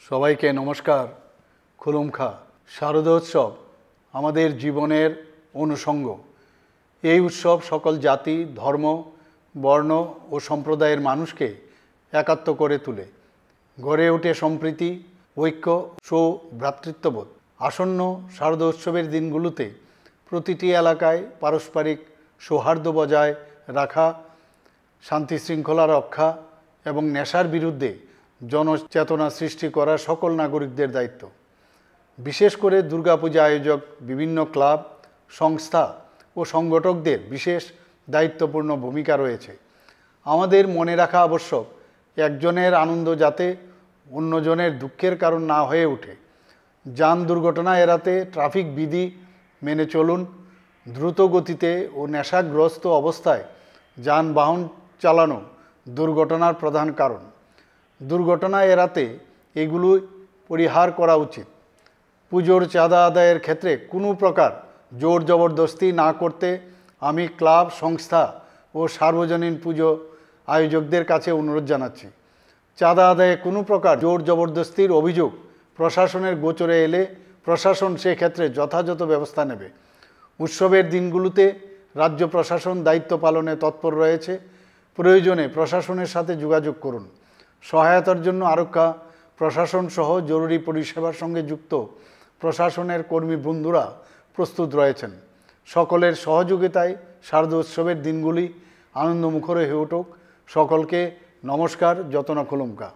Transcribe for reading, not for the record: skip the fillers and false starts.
সবাইকে নমস্কার। খুলুমখা। শারদোৎসব আমাদের জীবনের অনুষঙ্গ। এই উৎসব সকল জাতি, ধর্ম, বর্ণ ও সম্প্রদায়ের মানুষকে একাত্ম করে তোলে। গড়ে ওঠে সম্প্রীতি, ঐক্য ও ভ্রাতৃত্ববোধ। আসন্ন শারদোৎসবের দিনগুলোতে প্রতিটি এলাকায় পারস্পরিক সৌহার্দ্য বজায় রাখা, শান্তি শৃঙ্খলা রক্ষা এবং নেশার বিরুদ্ধে জনচেতনা সৃষ্টি করা সকল নাগরিকদের দায়িত্ব। বিশেষ করে দুর্গাপূজা আয়োজক বিভিন্ন ক্লাব, সংস্থা ও সংগঠকদের বিশেষ দায়িত্বপূর্ণ ভূমিকা রয়েছে। আমাদের মনে রাখা আবশ্যক, একজনের আনন্দ যাতে অন্যজনের দুঃখের কারণ না হয়ে ওঠে। যান দুর্ঘটনা এড়াতে ট্রাফিক বিধি মেনে চলুন। দ্রুত গতিতে ও নেশাগ্রস্ত অবস্থায় যানবাহন চালানো দুর্ঘটনার প্রধান কারণ। দুর্ঘটনা এড়াতে এগুলো পরিহার করা উচিত। পুজোর চাঁদা আদায়ের ক্ষেত্রে কোনো প্রকার জোর জবরদস্তি না করতে আমি ক্লাব, সংস্থা ও সার্বজনীন পুজো আয়োজকদের কাছে অনুরোধ জানাচ্ছি। চাঁদা আদায়ে কোনো প্রকার জোর জবরদস্তির অভিযোগ প্রশাসনের গোচরে এলে প্রশাসন সেক্ষেত্রে যথাযথ ব্যবস্থা নেবে। উৎসবের দিনগুলোতে রাজ্য প্রশাসন দায়িত্ব পালনে তৎপর রয়েছে। প্রয়োজনে প্রশাসনের সাথে যোগাযোগ করুন। সহায়তার জন্য আরক্ষা প্রশাসন সহ জরুরি পরিষেবার সঙ্গে যুক্ত প্রশাসনের কর্মী বন্ধুরা প্রস্তুত রয়েছেন। সকলের সহযোগিতায় শারদোৎসবের দিনগুলি আনন্দমুখর হয়ে উঠুক। সকলকে নমস্কার। যতনা খুলুমকা।